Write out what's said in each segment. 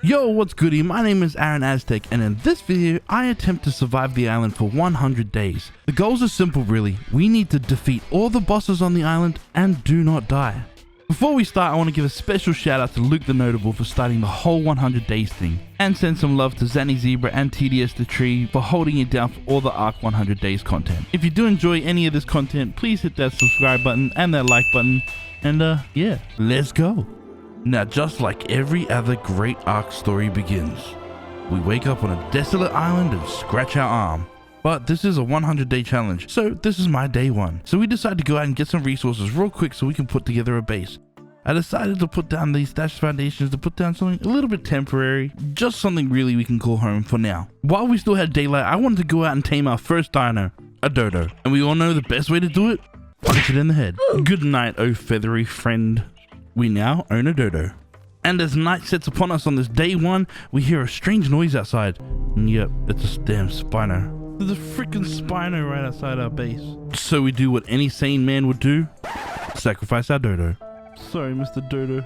Yo, what's goody? My name is AronAztek, and in this video, I attempt to survive the island for 100 days. The goals are simple really. We need to defeat all the bosses on the island and do not die. Before we start, I want to give a special shout out to Luke the Notable for starting the whole 100 days thing, and send some love to Zany Zebra and Tds TheTree for holding it down for all the ARK 100 days content. If you do enjoy any of this content, please hit that subscribe button and that like button, and yeah, let's go. Now, just like every other great ARK story begins, we wake up on a desolate island and scratch our arm. But this is a 100-day challenge, so this is my day one. So we decided to go out and get some resources real quick so we can put together a base. I decided to put down these thatched foundations to put down something a little bit temporary, just something really we can call home for now. While we still had daylight, I wanted to go out and tame our first dino, a dodo. And we all know the best way to do it? Punch it in the head. Good night, oh feathery friend. We now own a dodo. And as night sets upon us on this day one, we hear a strange noise outside. And yep, it's a damn Spino. There's a freaking Spino right outside our base. So we do what any sane man would do. Sacrifice our dodo. Sorry, Mr. Dodo.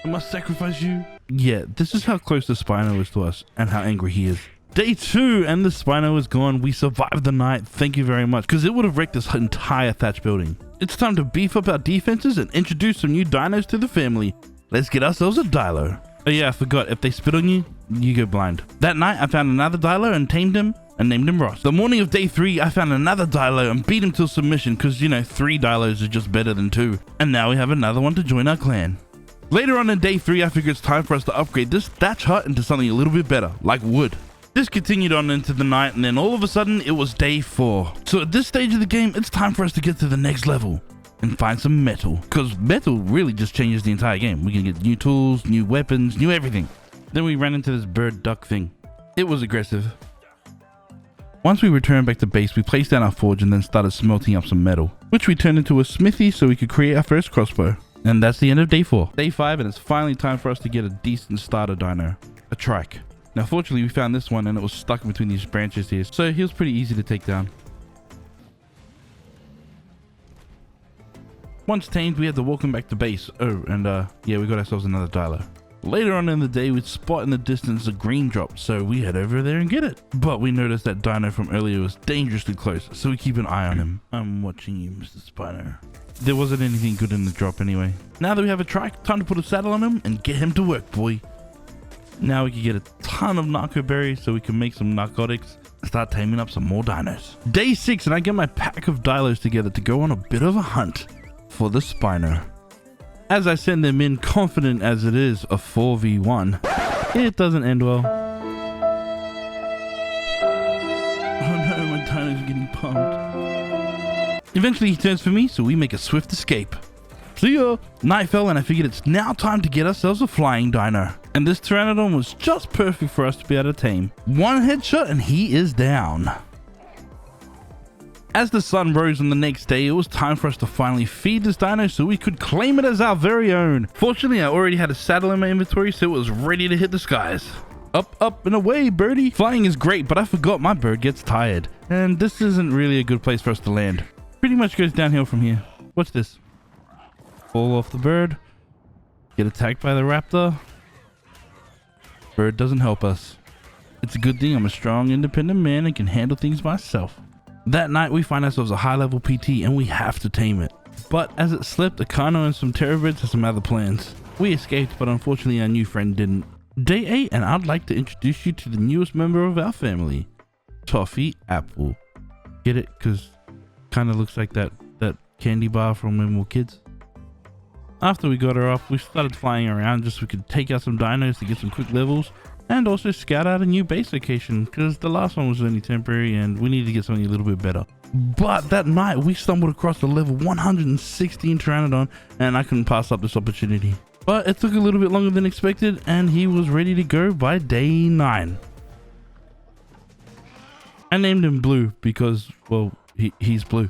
I must sacrifice you. Yeah, this is how close the Spino is to us and how angry he is. Day 2 and the Spino is gone. We survived the night. Thank you very much, because it would have wrecked this entire thatch building. It's time to beef up our defenses and introduce some new dinos to the family. Let's get ourselves a dilo. Oh yeah, I forgot. If they spit on you, you go blind. That night, I found another dilo and tamed him and named him Ross. The morning of day 3, I found another dilo and beat him to submission because, you know, 3 dilos is just better than 2. And now we have another one to join our clan. Later on in day 3, I figured it's time for us to upgrade this thatch hut into something a little bit better, like wood. This continued on into the night, and then all of a sudden, it was day 4. So at this stage of the game, it's time for us to get to the next level and find some metal, because metal really just changes the entire game. We can get new tools, new weapons, new everything. Then we ran into this bird duck thing. It was aggressive. Once we returned back to base, we placed down our forge and then started smelting up some metal, which we turned into a smithy so we could create our first crossbow. And that's the end of day 4. Day 5, and it's finally time for us to get a decent starter dino, a trike. Now fortunately we found this one and it was stuck in between these branches here, so he was pretty easy to take down. Once tamed, we had to walk him back to base. Oh, and yeah, we got ourselves another dilo. Later on in the day, we'd spot in the distance a green drop, so we head over there and get it. But we noticed that dino from earlier was dangerously close, so we keep an eye on him. I'm watching you, Mr. Spino. There wasn't anything good in the drop anyway. Now that we have a trike, time to put a saddle on him and get him to work, boy. Now we can get a ton of narco berries so we can make some narcotics and start taming up some more dinos. Day 6, and I get my pack of dilos together to go on a bit of a hunt for the Spino. As I send them in, confident as it is a 4v1, it doesn't end well. Oh no, my dino's getting pumped. Eventually he turns for me, so we make a swift escape. See ya! Night fell and I figured it's now time to get ourselves a flying dino. And this pteranodon was just perfect for us to be able to tame. One headshot and he is down. As the sun rose on the next day, it was time for us to finally feed this dino so we could claim it as our very own. Fortunately, I already had a saddle in my inventory, so it was ready to hit the skies. Up, up, and away, birdie. Flying is great, but I forgot my bird gets tired. And this isn't really a good place for us to land. Pretty much goes downhill from here. Watch this. Fall off the bird. Get attacked by the raptor. Bird doesn't help us. It's a good thing I'm a strong, independent man and can handle things myself. That night, we find ourselves a high-level PT and we have to tame it. But as it slipped, Akano and some terrorbirds had some other plans. We escaped, but unfortunately our new friend didn't. Day 8, and I'd like to introduce you to the newest member of our family, Toffee Apple. Get it? Because kind of looks like that candy bar from when we were kids. After we got her up, we started flying around just so we could take out some dinos to get some quick levels. And also scout out a new base location, because the last one was only temporary and we needed to get something a little bit better. But that night we stumbled across the level 116 pteranodon and I couldn't pass up this opportunity. But it took a little bit longer than expected and he was ready to go by day 9. I named him Blue because, well, he's blue.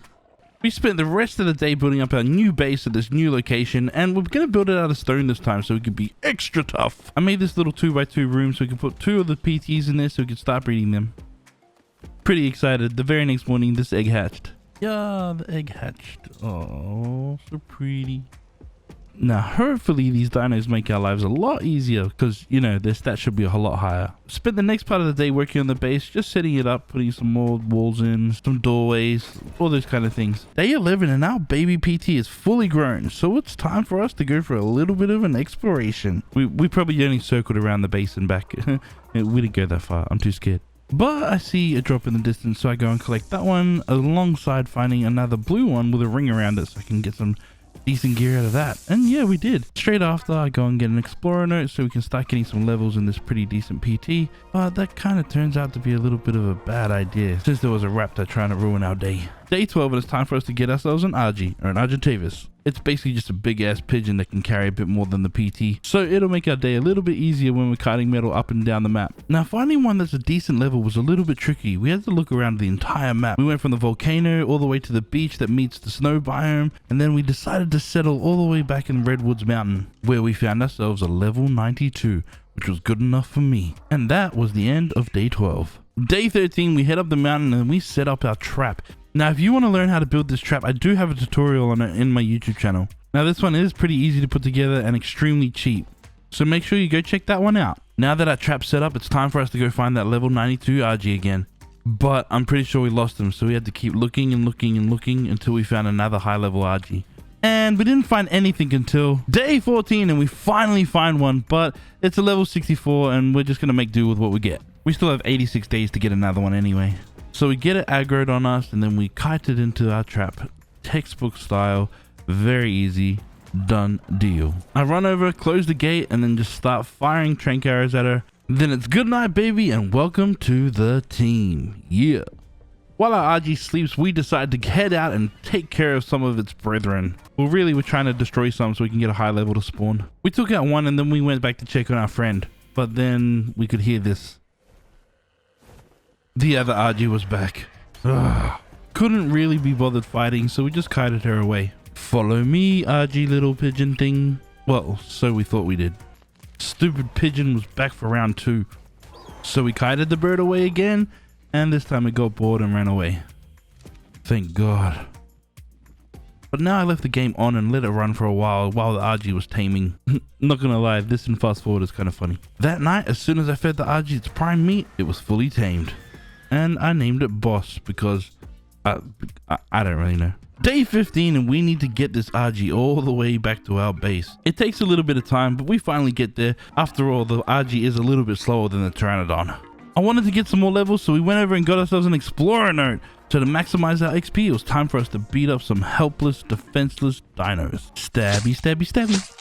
We spent the rest of the day building up our new base at this new location, and we're going to build it out of stone this time so we can be extra tough. I made this little 2x2 room so we can put 2 of the PTs in there so we can start breeding them. Pretty excited. The very next morning, this egg hatched. Yeah, the egg hatched. Oh, so pretty. Now, hopefully these dinos make our lives a lot easier because, you know, their stats should be a lot higher. Spent the next part of the day working on the base, just setting it up, putting some more walls in, some doorways, all those kind of things. Day 11 and our baby PT is fully grown, so it's time for us to go for a little bit of an exploration. We probably only circled around the base and back. We didn't go that far, I'm too scared. But I see a drop in the distance, so I go and collect that one alongside finding another blue one with a ring around it so I can get some decent gear out of that. And yeah, we did. Straight after, I go and get an explorer note so we can start getting some levels in this pretty decent PT. But that kind of turns out to be a little bit of a bad idea since there was a raptor trying to ruin our day. Day 12, and it's time for us to get ourselves an RG, or an argentavis. It's basically just a big ass pigeon that can carry a bit more than the PT, so it'll make our day a little bit easier when we're kiting metal up and down the map. Now, finding one that's a decent level was a little bit tricky. We had to look around the entire map. We went from the volcano all the way to the beach that meets the snow biome, and then we decided to settle all the way back in Redwoods Mountain, where we found ourselves a level 92, which was good enough for me. And that was the end of day 12. Day 13, we head up the mountain and we set up our trap. Now, if you want to learn how to build this trap, I do have a tutorial on it in my YouTube channel. Now, this one is pretty easy to put together and extremely cheap, so make sure you go check that one out. Now that our trap's set up, it's time for us to go find that level 92 RG again. But I'm pretty sure we lost him, so we had to keep looking and looking and looking until we found another high level RG. And we didn't find anything until day 14, and we finally find one, but it's a level 64 and we're just going to make do with what we get. We still have 86 days to get another one anyway. So we get it aggroed on us and then we kite it into our trap. Textbook style, very easy, done deal. I run over, close the gate, and then just start firing trank arrows at her. Then it's good night, baby, and welcome to the team. Yeah. While our RG sleeps, we decide to head out and take care of some of its brethren. Well, really, we're trying to destroy some so we can get a high level to spawn. We took out one and then we went back to check on our friend. But then we could hear this. The other RG was back. Ugh. Couldn't really be bothered fighting, so we just kited her away. Follow me, RG little pigeon thing. Well, so we thought we did. Stupid pigeon was back for round 2. So we kited the bird away again, and this time it got bored and ran away. Thank God. But now I left the game on and let it run for a while the RG was taming. Not gonna lie, this in fast forward is kind of funny. That night, as soon as I fed the RG its prime meat, it was fully tamed. And I named it Boss because I don't really know. Day 15, and we need to get this RG all the way back to our base. It takes a little bit of time, but we finally get there. After all, the RG is a little bit slower than the pteranodon. I wanted to get some more levels, so we went over and got ourselves an explorer note. So to maximize our XP, it was time for us to beat up some helpless, defenseless dinos. Stabby, stabby, stabby.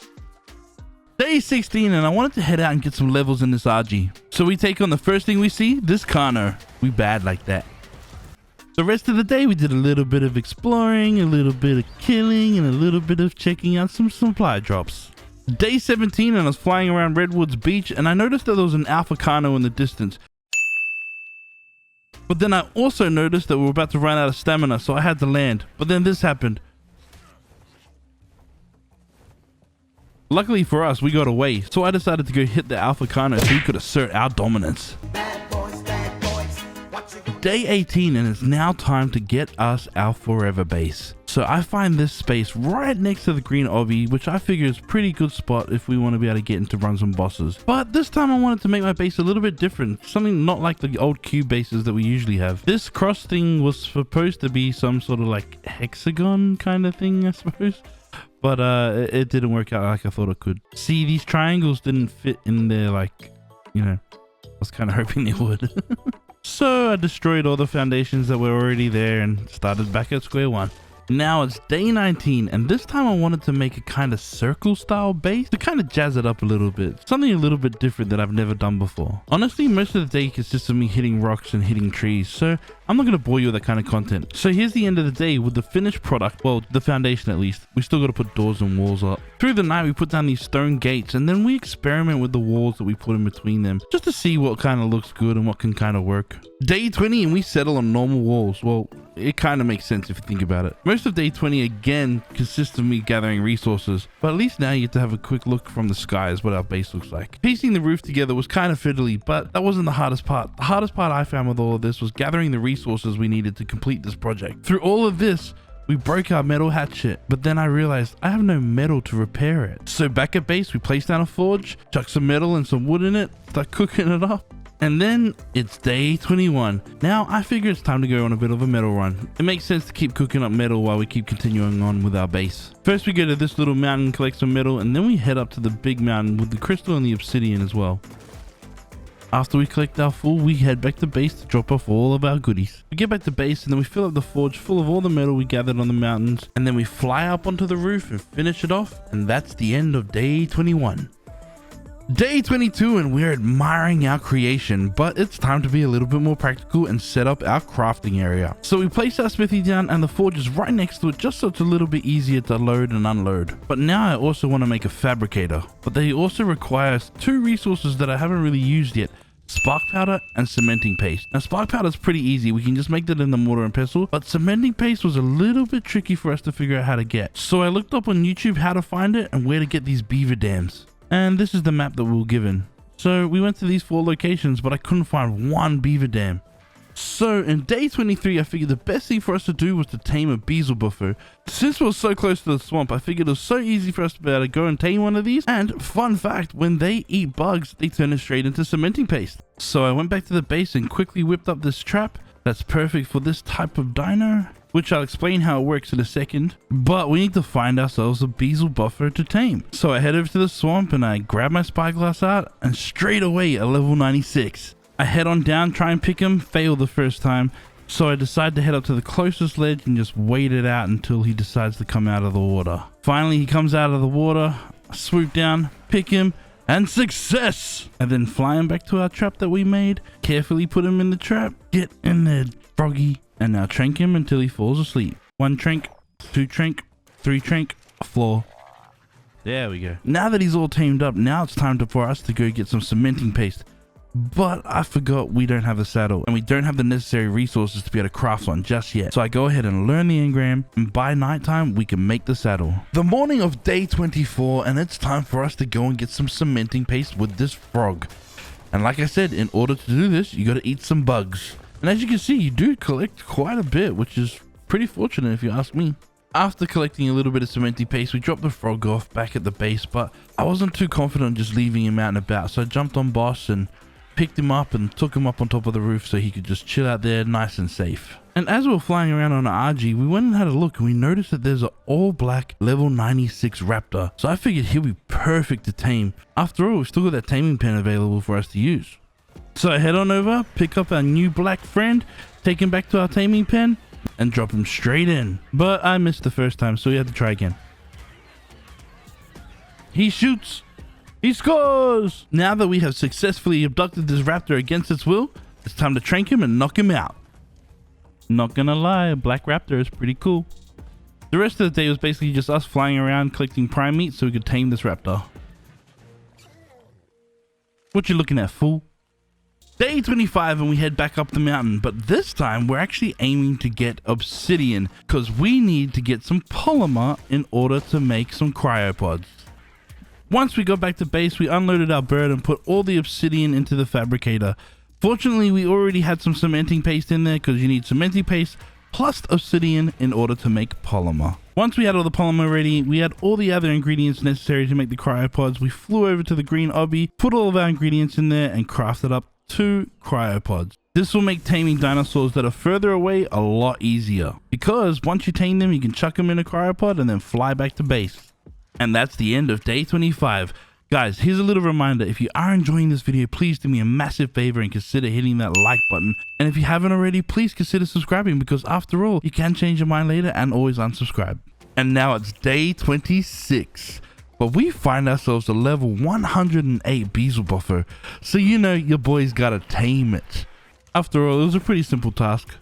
Day 16, and I wanted to head out and get some levels in this RG. So we take on the first thing we see, this Carno. We bad like that. The rest of the day, we did a little bit of exploring, a little bit of killing, and a little bit of checking out some supply drops. Day 17, and I was flying around Redwoods Beach, and I noticed that there was an Alpha Carno in the distance. But then I also noticed that we were about to run out of stamina, so I had to land. But then this happened. Luckily for us, we got away, so I decided to go hit the Alpha Carno so we could assert our dominance. Day 18, and it's now time to get us our forever base. So I find this space right next to the green obby, which I figure is a pretty good spot if we want to be able to get into run some bosses. But this time I wanted to make my base a little bit different, something not like the old cube bases that we usually have. This cross thing was supposed to be some sort of like hexagon kind of thing, I suppose. But it didn't work out like I thought it could. See, these triangles didn't fit in there like, you know, I was kind of hoping they would. So I destroyed all the foundations that were already there and started back at square one. Now it's day 19, and this time I wanted to make a kind of circle style base to kind of jazz it up a little bit. Something a little bit different that I've never done before. Honestly, most of the day consists of me hitting rocks and hitting trees, so I'm not going to bore you with that kind of content. So here's the end of the day with the finished product, well, the foundation at least. We still got to put doors and walls up. Through the night, we put down these stone gates, and then we experiment with the walls that we put in between them, just to see what kind of looks good and what can kind of work. Day 20, and we settle on normal walls. Well, it kind of makes sense if you think about it. Most of day 20 again consists of me gathering resources, but at least now you get to have a quick look from the sky as what our base looks like. Piecing the roof together was kind of fiddly, but that wasn't the hardest part. The hardest part I found with all of this was gathering the resources we needed to complete this project. Through all of this, We broke our metal hatchet, but then I realized I have no metal to repair it. So back at base, we placed down a forge, chuck some metal and some wood in it, start cooking it up. And then it's day 21. Now I figure it's time to go on a bit of a metal run. It makes sense to keep cooking up metal while we keep continuing on with our base. First we go to this little mountain, collect some metal, and then we head up to the big mountain with the crystal and the obsidian as well. After we collect our full, we head back to base to drop off all of our goodies. We get back to base and then we fill up the forge full of all the metal we gathered on the mountains, and then we fly up onto the roof and finish it off, and that's the end of day 21. Day 22 and we're admiring our creation, but it's time to be a little bit more practical and set up our crafting area. So we place our smithy down and the forge is right next to it just so it's a little bit easier to load and unload. But now I also want to make a fabricator, but they also require two resources that I haven't really used yet. Spark powder and cementing paste. Now spark powder is pretty easy, we can just make that in the mortar and pestle, but cementing paste was a little bit tricky for us to figure out how to get. So I looked up on YouTube how to find it and where to get these beaver dams. And this is the map that we were given. So we went to these 4 locations, but I couldn't find one beaver dam. So in day 23, I figured the best thing for us to do was to tame a beelzebufo. Since we were so close to the swamp, I figured it was so easy for us to be able to go and tame one of these. And fun fact, when they eat bugs, they turn it straight into cementing paste. So I went back to the base and quickly whipped up this trap that's perfect for this type of dino, which I'll explain how it works in a second. But we need to find ourselves a beelzebufo to tame. So I head over to the swamp and I grab my spyglass out, and straight away a level 96. I head on down, try and pick him, fail the first time. So I decide to head up to the closest ledge and just wait it out until he decides to come out of the water. Finally, he comes out of the water, I swoop down, pick him, and success! And then fly him back to our trap that we made, carefully put him in the trap, get in there, froggy, and now trank him until he falls asleep. 1 trank, 2 trank, 3 trank, floor. There we go. Now that he's all tamed up, now it's time for us to go get some cementing paste. But I forgot we don't have a saddle and we don't have the necessary resources to be able to craft one just yet. So I go ahead and learn the engram, and by nighttime we can make the saddle. The morning of day 24, and it's time for us to go and get some cementing paste with this frog. And like I said, in order to do this, you got to eat some bugs. And as you can see, you do collect quite a bit, which is pretty fortunate if you ask me. After collecting a little bit of cementing paste, we dropped the frog off back at the base, but I wasn't too confident just leaving him out and about. So I jumped on Boss and picked him up and took him up on top of the roof so he could just chill out there nice and safe. And as we were flying around on our RG, we went and had a look and we noticed that there's an all black level 96 raptor. So I figured he'll be perfect to tame. After all, we've still got that taming pen available for us to use. So I head on over, pick up our new black friend, take him back to our taming pen and drop him straight in. But I missed the first time, so we had to try again. He shoots. He scores! Now that we have successfully abducted this raptor against its will, it's time to trank him and knock him out. Not gonna lie, a black raptor is pretty cool. The rest of the day was basically just us flying around collecting prime meat so we could tame this raptor. What you looking at, fool? Day 25 and we head back up the mountain, but this time we're actually aiming to get obsidian because we need to get some polymer in order to make some cryopods. Once we got back to base, we unloaded our bird and put all the obsidian into the fabricator. Fortunately, we already had some cementing paste in there because you need cementing paste plus obsidian in order to make polymer. Once we had all the polymer ready, we had all the other ingredients necessary to make the cryopods. We flew over to the green obby, put all of our ingredients in there and crafted up 2 cryopods. This will make taming dinosaurs that are further away a lot easier because once you tame them, you can chuck them in a cryopod and then fly back to base. And that's the end of day 25. Guys, here's a little reminder. If you are enjoying this video, please do me a massive favor and consider hitting that like button. And if you haven't already, please consider subscribing because after all, you can change your mind later and always unsubscribe. And now it's day 26. But we find ourselves a level 108 beelzebufo. So you know your boy's gotta tame it. After all, it was a pretty simple task.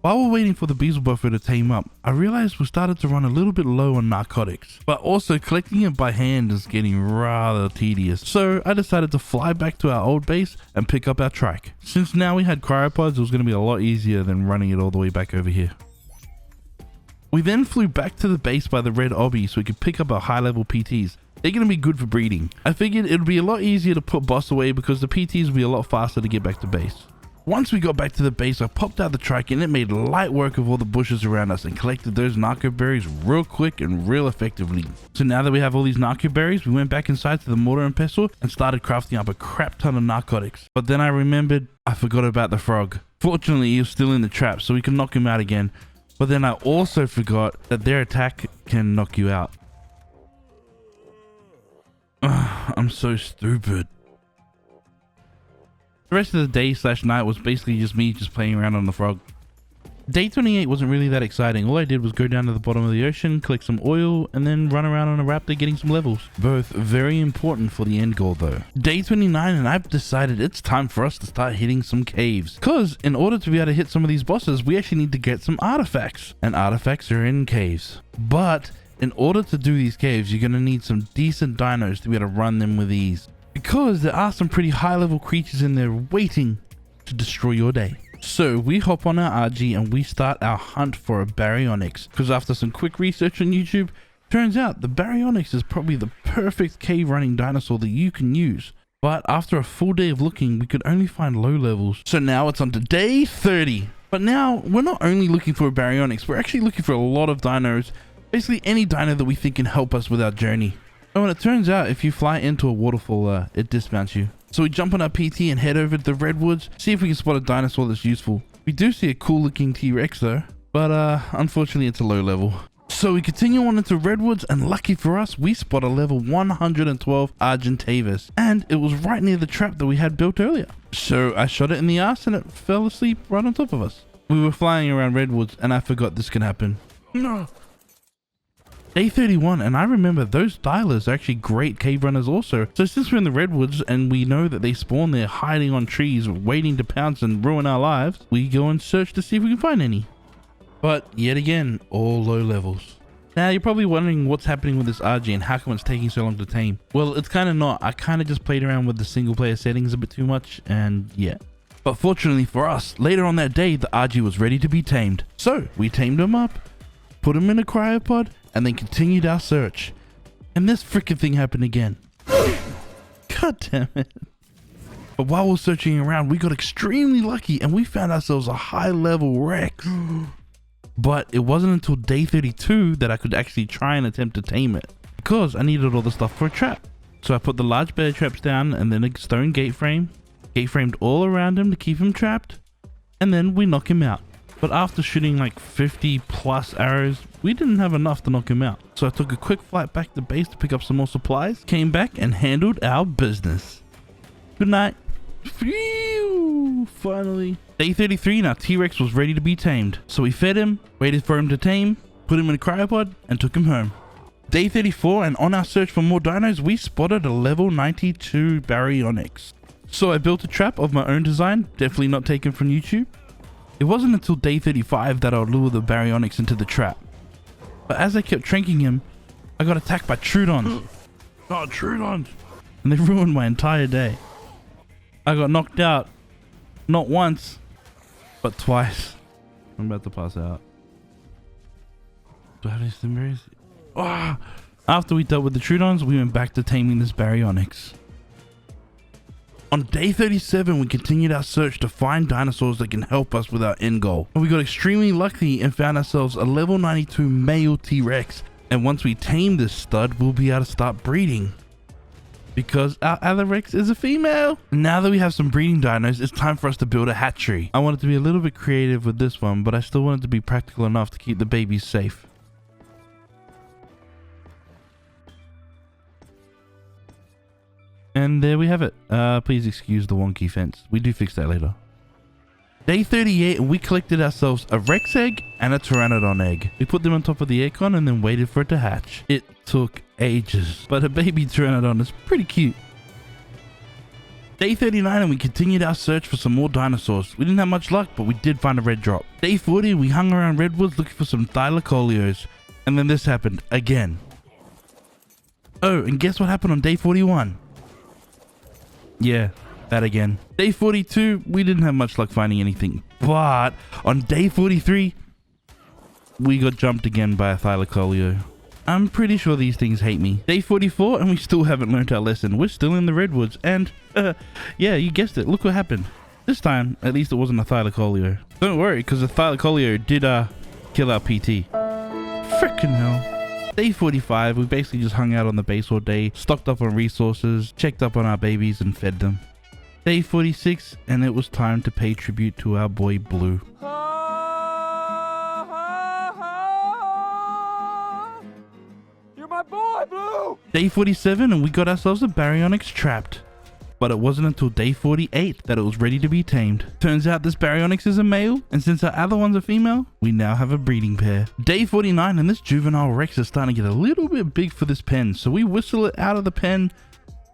While we're waiting for the beelzebufo to tame up, I realized we started to run a little bit low on narcotics, but also collecting it by hand is getting rather tedious. So I decided to fly back to our old base and pick up our trike. Since now we had cryopods, it was going to be a lot easier than running it all the way back over here. We then flew back to the base by the red obby so we could pick up our high level PTs. They're going to be good for breeding. I figured it would be a lot easier to put boss away because the PTs would be a lot faster to get back to base. Once we got back to the base, I popped out the trike and it made light work of all the bushes around us and collected those narco berries real quick and real effectively. So now that we have all these narco berries, we went back inside to the mortar and pestle and started crafting up a crap ton of narcotics. But then I remembered I forgot about the frog. Fortunately, he was still in the trap, so we could knock him out again. But then I also forgot that their attack can knock you out. I'm so stupid. The rest of the day / night was basically just me just playing around on the frog. Day 28 wasn't really that exciting. All I did was go down to the bottom of the ocean, collect some oil, and then run around on a raptor getting some levels. Both very important for the end goal though. Day 29 and I've decided it's time for us to start hitting some caves. Cause in order to be able to hit some of these bosses, we actually need to get some artifacts. And artifacts are in caves. But in order to do these caves, you're gonna need some decent dinos to be able to run them with ease. Because there are some pretty high level creatures in there waiting to destroy your day. So we hop on our RG and we start our hunt for a baryonyx. Because after some quick research on YouTube, turns out the baryonyx is probably the perfect cave running dinosaur that you can use. But after a full day of looking, we could only find low levels. So now it's on to day 30. But now we're not only looking for a baryonyx, we're actually looking for a lot of dinos. Basically any dino that we think can help us with our journey. Oh, and it turns out if you fly into a waterfall, it dismounts you. So we jump on our PT and head over to the redwoods, see if we can spot a dinosaur that's useful. We do see a cool looking T-Rex though, but unfortunately it's a low level. So we continue on into redwoods and lucky for us, we spot a level 112 argentavis. And it was right near the trap that we had built earlier. So I shot it in the ass and it fell asleep right on top of us. We were flying around redwoods and I forgot this can happen. No. Day 31, and I remember those thylas are actually great cave runners also. So since we're in the redwoods and we know that they spawn there hiding on trees waiting to pounce and ruin our lives, we go and search to see if we can find any. But yet again, all low levels. Now you're probably wondering what's happening with this RG and how come it's taking so long to tame. Well, it's kind of not. I kind of just played around with the single player settings a bit too much and yeah. But fortunately for us, later on that day, the RG was ready to be tamed. So we tamed him up, put him in a cryopod, and then continued our search. And this freaking thing happened again. God damn it. But while we're searching around, we got extremely lucky and we found ourselves a high level Rex. But it wasn't until day 32 that I could actually try and attempt to tame it, because I needed all the stuff for a trap. So I put the large bear traps down and then a stone gate frame. Gate framed all around him to keep him trapped. And then we knock him out. But after shooting like 50 plus arrows, we didn't have enough to knock him out. So I took a quick flight back to base to pick up some more supplies, came back and handled our business. Good night. Phew, finally. Day 33 and our T-Rex was ready to be tamed. So we fed him, waited for him to tame, put him in a cryopod and took him home. Day 34 and on our search for more dinos, we spotted a level 92 baryonyx. So I built a trap of my own design, definitely not taken from YouTube. It wasn't until day 35 that I would lure the baryonyx into the trap. But as I kept tranking him, I got attacked by Troodons. Oh, Troodons! And they ruined my entire day. I got knocked out, not once, but twice. I'm about to pass out. Do I have any stimulus? Oh! After we dealt with the Troodons, we went back to taming this baryonyx. On day 37, we continued our search to find dinosaurs that can help us with our end goal. And we got extremely lucky and found ourselves a level 92 male T-Rex. And once we tame this stud, we'll be able to start breeding, because our other Rex is a female. Now that we have some breeding dinos, it's time for us to build a hatchery. I wanted to be a little bit creative with this one, but I still wanted to be practical enough to keep the babies safe. And there we have it. Please excuse the wonky fence. We do fix that later. Day 38 and we collected ourselves a Rex egg and a Pteranodon egg. We put them on top of the aircon and then waited for it to hatch. It took ages, but a baby Pteranodon is pretty cute. Day 39 and we continued our search for some more dinosaurs. We didn't have much luck, but we did find a red drop. Day 40 we hung around redwoods looking for some thylacoleos. And then this happened again. Oh, and guess what happened on day 41? Yeah, that again. Day 42, we didn't have much luck finding anything. But on day 43, we got jumped again by a thylacoleo. I'm pretty sure these things hate me. Day 44, and we still haven't learned our lesson. We're still in the redwoods, and yeah, you guessed it. Look what happened. This time, at least it wasn't a thylacoleo. Don't worry, because the thylacoleo did kill our PT. Frickin' hell. Day 45, we basically just hung out on the base all day, stocked up on resources, checked up on our babies and fed them. Day 46, and it was time to pay tribute to our boy Blue. You're my boy, Blue! Day 47, and we got ourselves a baryonyx trapped. But it wasn't until day 48 that it was ready to be tamed. Turns out this baryonyx is a male, and since our other one's a female, we now have a breeding pair. Day 49, and this juvenile rex is starting to get a little bit big for this pen, so we whistle it out of the pen,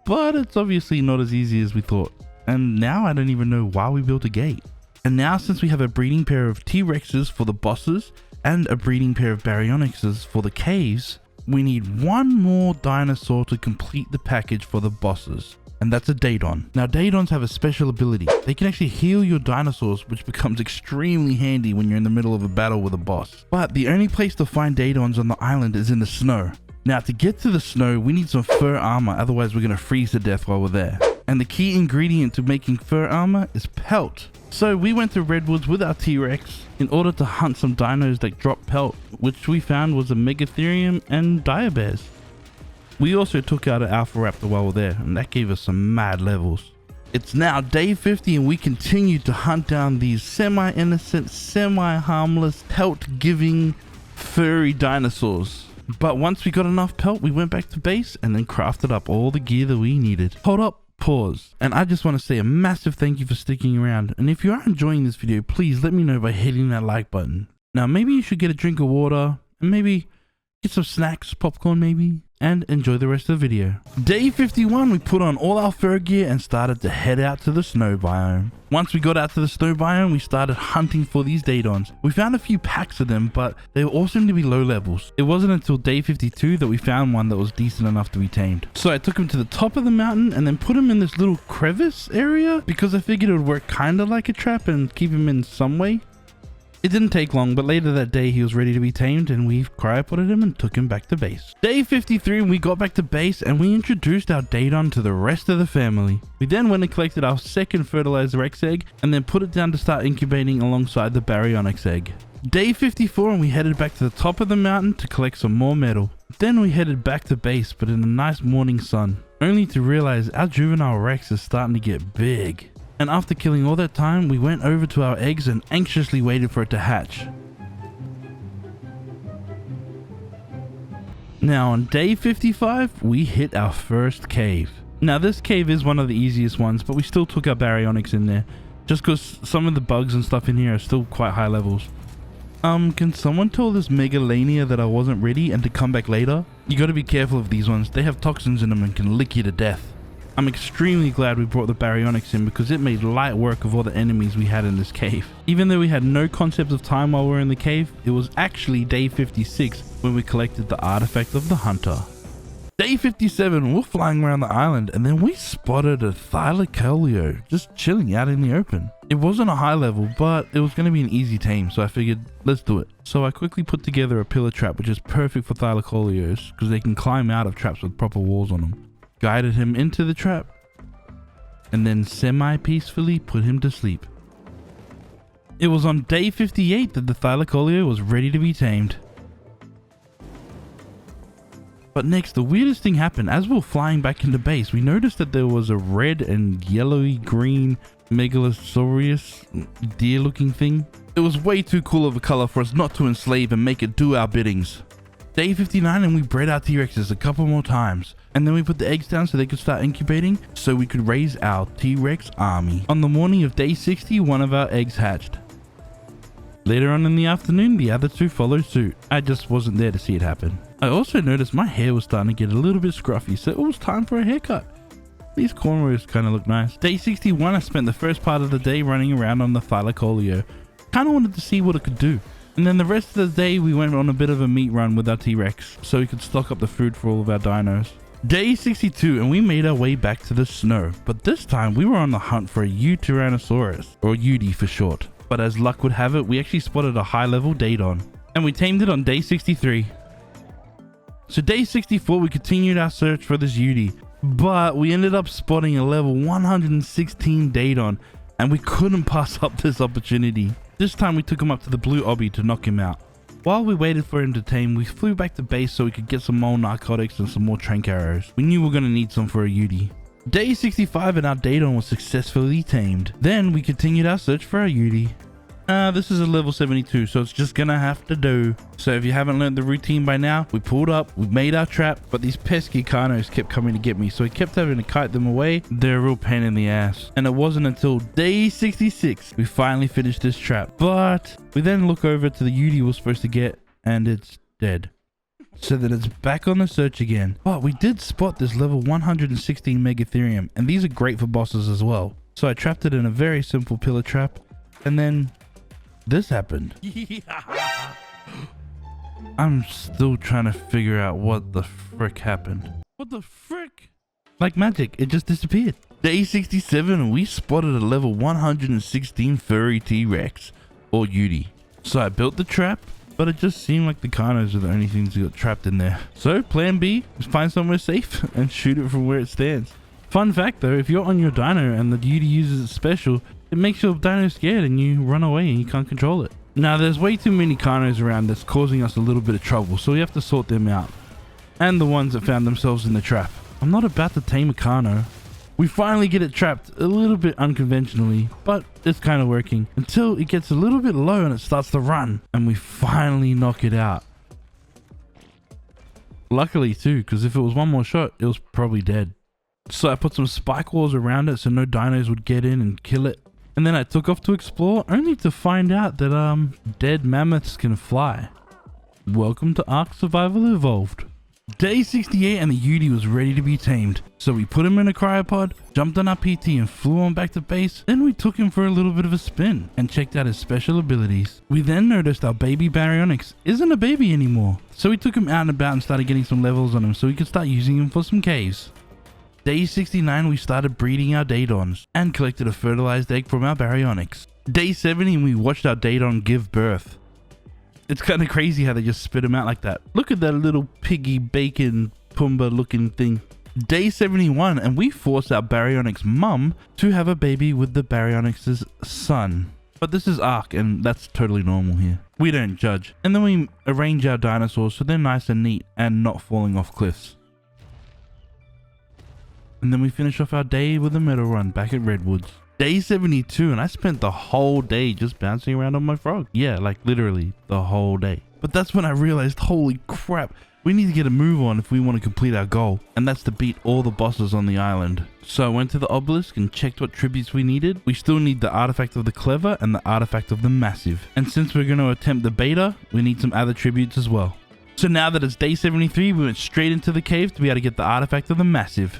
but it's obviously not as easy as we thought. And now I don't even know why we built a gate. And now, since we have a breeding pair of T-Rexes for the bosses and a breeding pair of baryonyxes for the caves, we need one more dinosaur to complete the package for the bosses. And that's a daeodon. Now, daeodons have a special ability. They can actually heal your dinosaurs, which becomes extremely handy when you're in the middle of a battle with a boss. But the only place to find daeodons on the island is in the snow. Now, to get to the snow, we need some fur armor, otherwise we're going to freeze to death while we're there. And the key ingredient to making fur armor is pelt. So we went to Redwoods with our T-Rex in order to hunt some dinos that drop pelt, which we found was a Megatherium and Diabears. We also took out an Alpha Raptor while we're there, and that gave us some mad levels. It's now day 50 and we continue to hunt down these semi-innocent, semi-harmless, pelt-giving, furry dinosaurs. But once we got enough pelt, we went back to base and then crafted up all the gear that we needed. Hold up. Pause. And I just want to say a massive thank you for sticking around, and if you are enjoying this video, please let me know by hitting that like button. Now maybe you should get a drink of water and maybe get some snacks, popcorn maybe, and enjoy the rest of the video. Day 51, we put on all our fur gear and started to head out to the snow biome. Once we got out to the snow biome, we started hunting for these daedons. We found a few packs of them, but they all seemed to be low levels. It wasn't until day 52 that we found one that was decent enough to be tamed. So I took him to the top of the mountain and then put him in this little crevice area because I figured it would work kind of like a trap and keep him in some way. It didn't take long, but later that day he was ready to be tamed and we cryopotted him and took him back to base. Day 53, we got back to base and we introduced our daeodon to the rest of the family. We then went and collected our second fertilized Rex egg and then put it down to start incubating alongside the baryonyx egg. Day 54, and we headed back to the top of the mountain to collect some more metal. Then we headed back to base, but in a nice morning sun, only to realize our juvenile Rex is starting to get big. And after killing all that time, we went over to our eggs and anxiously waited for it to hatch. Now on day 55, we hit our first cave. Now this cave is one of the easiest ones, but we still took our baryonyx in there, just because some of the bugs and stuff in here are still quite high levels. Can someone tell this Megalania that I wasn't ready and to come back later? You gotta be careful of these ones, they have toxins in them and can lick you to death. I'm extremely glad we brought the baryonyx in because it made light work of all the enemies we had in this cave. Even though we had no concept of time while we were in the cave, it was actually day 56 when we collected the artifact of the hunter. Day 57, we're flying around the island and then we spotted a thylacoleo just chilling out in the open. It wasn't a high level, but it was going to be an easy tame, so I figured let's do it. So I quickly put together a pillar trap which is perfect for thylacoleos because they can climb out of traps with proper walls on them. Guided him into the trap and then semi-peacefully put him to sleep. It was on day 58 that the thylacoleo was ready to be tamed. But next, the weirdest thing happened. As we were flying back into base, we noticed that there was a red and yellowy green megalosaurus deer looking thing. It was way too cool of a color for us not to enslave and make it do our biddings. Day 59, and we bred our T-Rexes a couple more times. And then we put the eggs down so they could start incubating so we could raise our T-Rex army. On the morning of day 60, one of our eggs hatched. Later on in the afternoon, the other two followed suit. I just wasn't there to see it happen. I also noticed my hair was starting to get a little bit scruffy, so it was time for a haircut. These cornrows kind of look nice. Day 61, I spent the first part of the day running around on the thylacoleo. Kind of wanted to see what it could do. And then the rest of the day, we went on a bit of a meat run with our T-Rex so we could stock up the food for all of our dinos. Day 62, and we made our way back to the snow, but this time we were on the hunt for a yutyrannus, or Yuty for short. But as luck would have it, we actually spotted a high level daeodon, and we tamed it on day 63. So day 64, we continued our search for this Yuty, but we ended up spotting a level 116 daeodon, and we couldn't pass up this opportunity. This time we took him up to the blue obby to knock him out. While we waited for him to tame, we flew back to base so we could get some more narcotics and some more trank arrows. We knew we were going to need some for a Yuty. Day 65 and our daeodon was successfully tamed. Then we continued our search for our Yuty. This is a level 72, so it's just gonna have to do. So if you haven't learned the routine by now, we pulled up, we made our trap, but these pesky carnos kept coming to get me, so I kept having to kite them away. They're a real pain in the ass. And it wasn't until day 66 we finally finished this trap. But we then look over to the Yuty we're supposed to get, and it's dead. So then it's back on the search again. But we did spot this level 116 Megatherium, and these are great for bosses as well. So I trapped it in a very simple pillar trap, and then this happened. I'm still trying to figure out what the frick happened. What the frick? Like magic, it just disappeared. Day 67 and we spotted a level 116 furry T-Rex, or Yuty. So I built the trap, but it just seemed like the carnos are the only things that got trapped in there. So plan B is find somewhere safe and shoot it from where it stands. Fun fact though, if you're on your dino and the Yuty uses its special, it makes your dino scared and you run away and you can't control it. Now there's way too many carnos around that's causing us a little bit of trouble, so we have to sort them out. And the ones that found themselves in the trap. I'm not about to tame a carno. We finally get it trapped a little bit unconventionally, but it's kind of working until it gets a little bit low and it starts to run, and we finally knock it out. Luckily too, because if it was one more shot, it was probably dead. So I put some spike walls around it so no dinos would get in and kill it. And then I took off to explore, only to find out that dead mammoths can fly. Welcome to ARK Survival Evolved. Day 68 and the Yuty was ready to be tamed. So we put him in a cryopod, jumped on our PT and flew on back to base. Then we took him for a little bit of a spin and checked out his special abilities. We then noticed our baby baryonyx isn't a baby anymore. So we took him out and about and started getting some levels on him so we could start using him for some caves. Day 69 we started breeding our daedons and collected a fertilized egg from our baryonyx. Day 70 we watched our daedon give birth. It's kind of crazy how they just spit him out like that. Look at that little piggy bacon Pumbaa looking thing. Day 71 and we forced our baryonyx mum to have a baby with the baryonyx's son. But this is ARK and that's totally normal here. We don't judge. And then we arrange our dinosaurs so they're nice and neat and not falling off cliffs. And then we finish off our day with a medal run back at Redwoods. Day 72 and I spent the whole day just bouncing around on my frog. Yeah, like literally the whole day. But that's when I realized, holy crap, we need to get a move on if we want to complete our goal. And that's to beat all the bosses on the island. So I went to the obelisk and checked what tributes we needed. We still need the artifact of the clever and the artifact of the massive. And since we're going to attempt the beta, we need some other tributes as well. So now that it's day 73, we went straight into the cave to be able to get the artifact of the massive.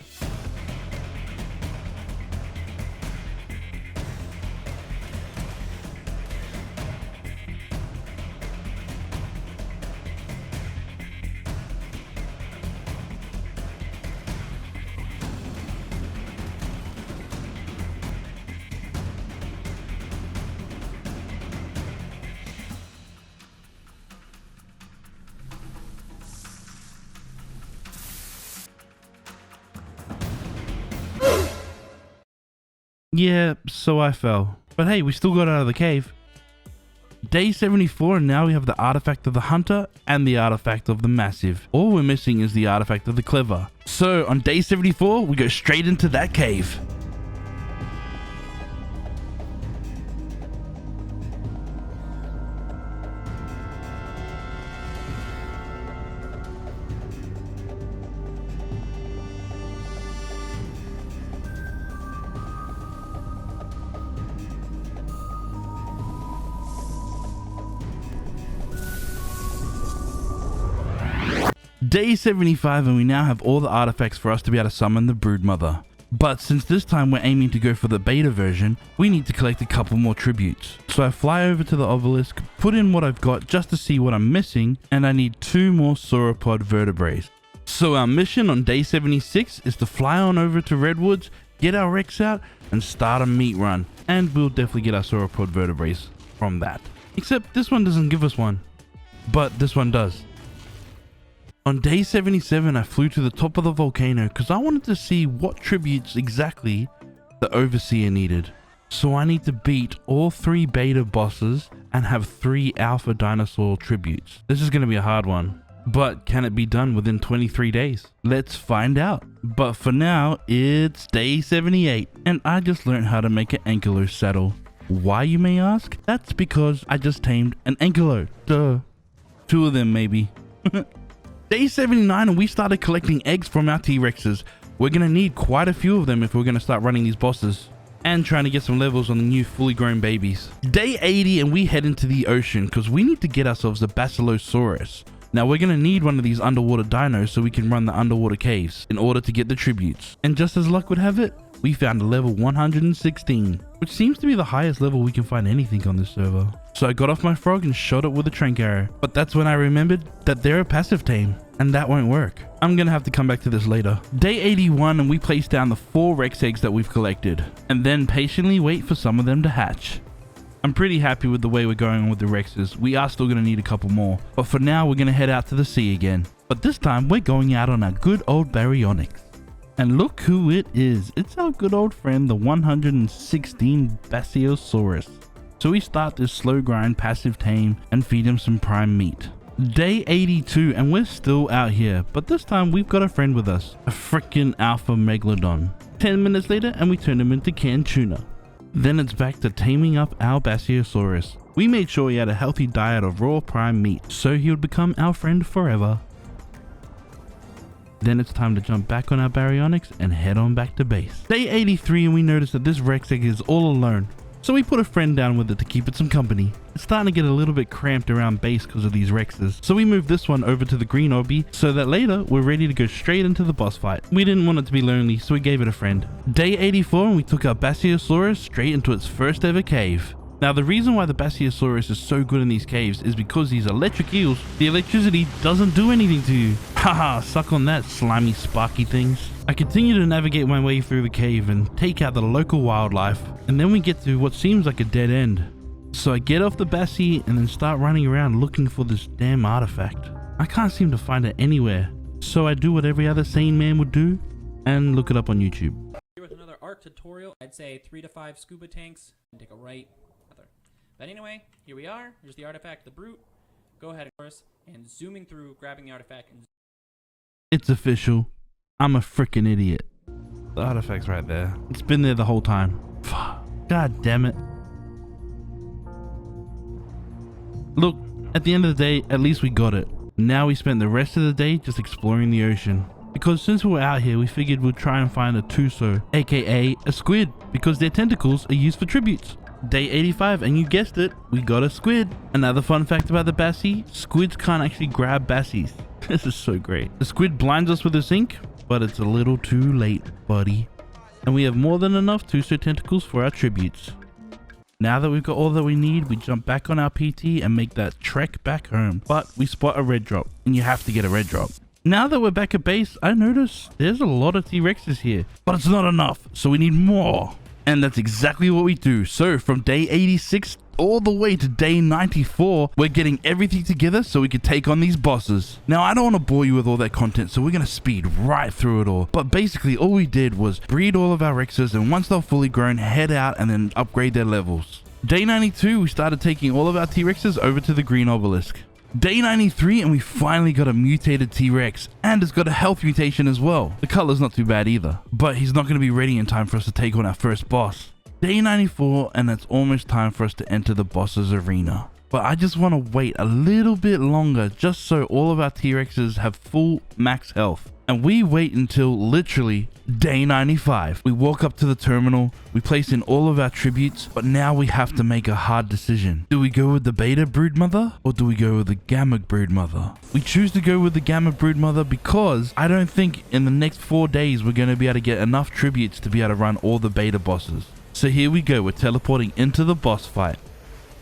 Yeah, so I fell. But hey, we still got out of the cave. Day 74 and now we have the artifact of the hunter and the artifact of the massive. All we're missing is the artifact of the clever. So on day 74, we go straight into that cave. Day 75 and we now have all the artifacts for us to be able to summon the Broodmother. But since this time we're aiming to go for the beta version, we need to collect a couple more tributes. So I fly over to the obelisk, put in what I've got just to see what I'm missing, and I need 2 more sauropod vertebrae. So our mission on day 76 is to fly on over to Redwoods, get our Rex out, and start a meat run. And we'll definitely get our sauropod vertebrae from that. Except this one doesn't give us one, but this one does. On day 77, I flew to the top of the volcano because I wanted to see what tributes exactly the Overseer needed. So I need to beat all 3 beta bosses and have 3 alpha dinosaur tributes. This is going to be a hard one, but can it be done within 23 days? Let's find out. But for now, it's day 78 and I just learned how to make an ankylo saddle. Why, you may ask? That's because I just tamed an ankylo. Duh. 2 of them maybe. Day 79 and we started collecting eggs from our T-Rexes. We're going to need quite a few of them if we're going to start running these bosses. And trying to get some levels on the new fully grown babies. Day 80 and we head into the ocean because we need to get ourselves a basilosaurus. Now we're going to need one of these underwater dinos so we can run the underwater caves in order to get the tributes. And just as luck would have it, we found a level 116, which seems to be the highest level we can find anything on this server. So I got off my frog and shot it with a trank arrow. But that's when I remembered that they're a passive tame, and that won't work. I'm gonna have to come back to this later. Day 81 and we place down the 4 Rex eggs that we've collected, and then patiently wait for some of them to hatch. I'm pretty happy with the way we're going on with the Rexes. We are still gonna need a couple more, but for now we're gonna head out to the sea again. But this time we're going out on our good old baryonyx. And look who it is. It's our good old friend, the 116 Basilosaurus. So we start this slow grind passive tame and feed him some prime meat. Day 82 and we're still out here, but this time we've got a friend with us, a freaking alpha megalodon. 10 minutes later and we turn him into canned tuna. Then it's back to taming up our Basilosaurus. We made sure he had a healthy diet of raw prime meat, so he would become our friend forever. Then it's time to jump back on our baryonyx and head on back to base. Day 83 and we notice that this Rex egg is all alone. So we put a friend down with it to keep it some company. It's starting to get a little bit cramped around base because of these Rexes. So we moved this one over to the green obby so that later we're ready to go straight into the boss fight. We didn't want it to be lonely, so we gave it a friend. Day 84 and we took our Basilosaurus straight into its first ever cave. Now the reason why the Basilosaurus is so good in these caves is because these electric eels, the electricity doesn't do anything to you. Haha, suck on that, slimy sparky things. I continue to navigate my way through the cave and take out the local wildlife, and then we get to what seems like a dead end. So I get off the Bassie and then start running around looking for this damn artifact. I can't seem to find it anywhere, so I do what every other sane man would do and look it up on YouTube. Here with another ARK tutorial. I'd say 3 to 5 scuba tanks and take a right. But anyway, here we are. Here's the artifact, the brute. Go ahead, of course, and zooming through, grabbing the artifact. And it's official. I'm a freaking idiot. The artifact's right there. It's been there the whole time. God damn it. Look, at the end of the day, at least we got it. Now we spent the rest of the day just exploring the ocean. Because since we were out here, we figured we'd try and find a Tuso, aka a squid, because their tentacles are used for tributes. Day 85 and you guessed it, we got a squid. Another fun fact about the Bassie, squids can't actually grab Bassies. This is so great. The squid blinds us with his ink, but it's a little too late, buddy. And we have more than enough Tuso tentacles for our tributes. Now that we've got all that we need, we jump back on our PT and make that trek back home. But we spot a red drop, and you have to get a red drop. Now that we're back at base, I notice there's a lot of T-Rexes here, but it's not enough, so we need more. And that's exactly what we do. So from day 86 all the way to day 94, we're getting everything together so we can take on these bosses. Now, I don't want to bore you with all that content, so we're going to speed right through it all. But basically, all we did was breed all of our Rexes, and once they're fully grown, head out and then upgrade their levels. Day 92, we started taking all of our T-Rexes over to the green obelisk. Day 93 and we finally got a mutated T-Rex, and it's got a health mutation as well. The color's not too bad either, but he's not going to be ready in time for us to take on our first boss. Day 94 and it's almost time for us to enter the boss's arena. But I just want to wait a little bit longer just so all of our T-Rexes have full max health. And we wait until literally day 95. We walk up to the terminal, we place in all of our tributes, but now we have to make a hard decision. Do we go with the beta Broodmother or do we go with the gamma Broodmother? We choose to go with the gamma Broodmother because I don't think in the next 4 days we're going to be able to get enough tributes to be able to run all the beta bosses. So here we go, we're teleporting into the boss fight.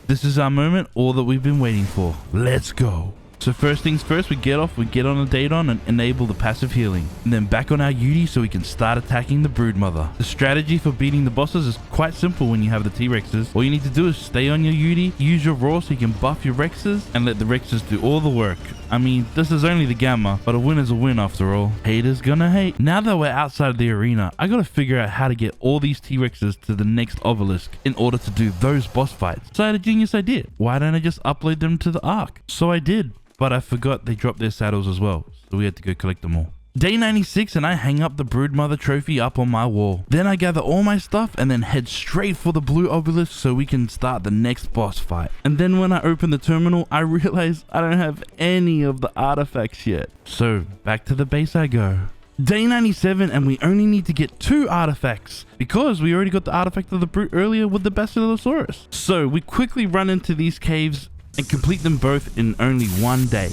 This is our moment, all that we've been waiting for. Let's go. So first things first, we get on a daeodon and enable the passive healing. And then back on our Yuty so we can start attacking the Broodmother. The strategy for beating the bosses is quite simple when you have the T-Rexes. All you need to do is stay on your Yuty, use your Raw so you can buff your Rexes, and let the Rexes do all the work. I mean, this is only the gamma, but a win is a win after all. Haters gonna hate. Now that we're outside of the arena, I gotta figure out how to get all these T-Rexes to the next obelisk in order to do those boss fights. So I had a genius idea. Why don't I just upload them to the ARK? So I did. But I forgot they dropped their saddles as well, so we had to go collect them all. Day 96 and I hang up the Broodmother trophy up on my wall. Then I gather all my stuff and then head straight for the blue obelisk so we can start the next boss fight. And then when I open the terminal, I realize I don't have any of the artifacts yet. So back to the base I go. Day 97 and we only need to get 2 artifacts because we already got the artifact of the brute earlier with the basilosaurus. So we quickly run into these caves and complete them both in only 1 day.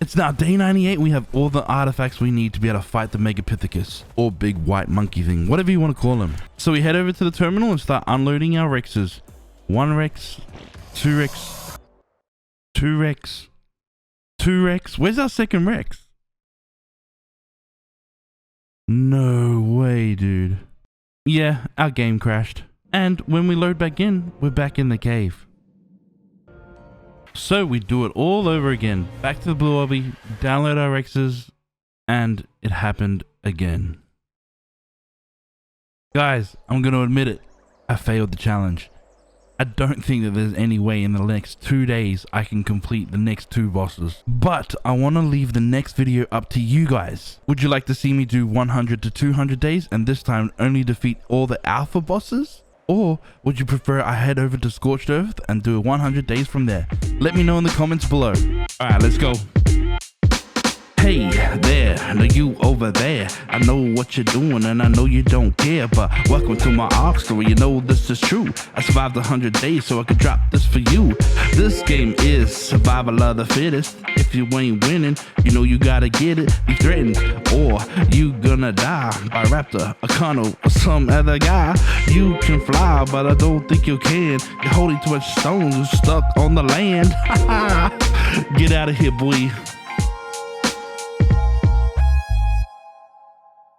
It's now day 98 and we have all the artifacts we need to be able to fight the Megapithecus, or big white monkey thing, whatever you want to call him. So we head over to the terminal and start unloading our Rexes. 1 Rex, 2 Rex, 2 Rex, 2 Rex. Where's our second Rex? No way, dude. Yeah, our game crashed. And when we load back in, we're back in the cave. So we do it all over again. Back to the blue obby, download our Rexes, and it happened again. Guys, I'm going to admit it. I failed the challenge. I don't think that there's any way in the next 2 days I can complete the next 2 bosses. But I want to leave the next video up to you guys. Would you like to see me do 100 to 200 days and this time only defeat all the alpha bosses? Or would you prefer I head over to Scorched Earth and do 100 days from there? Let me know in the comments below. Alright, let's go. Hey there, now you over there. I know what you're doing and I know you don't care, but welcome to my ARK story, you know this is true. I survived 100 days so I could drop this for you. This game is survival of the fittest. If you ain't winning, you know you gotta get it. Be threatened or you gonna die by Raptor, a Cuddle, or some other guy. You can fly, but I don't think you can. You're holding too much stones, you're stuck on the land. Get out of here, boy.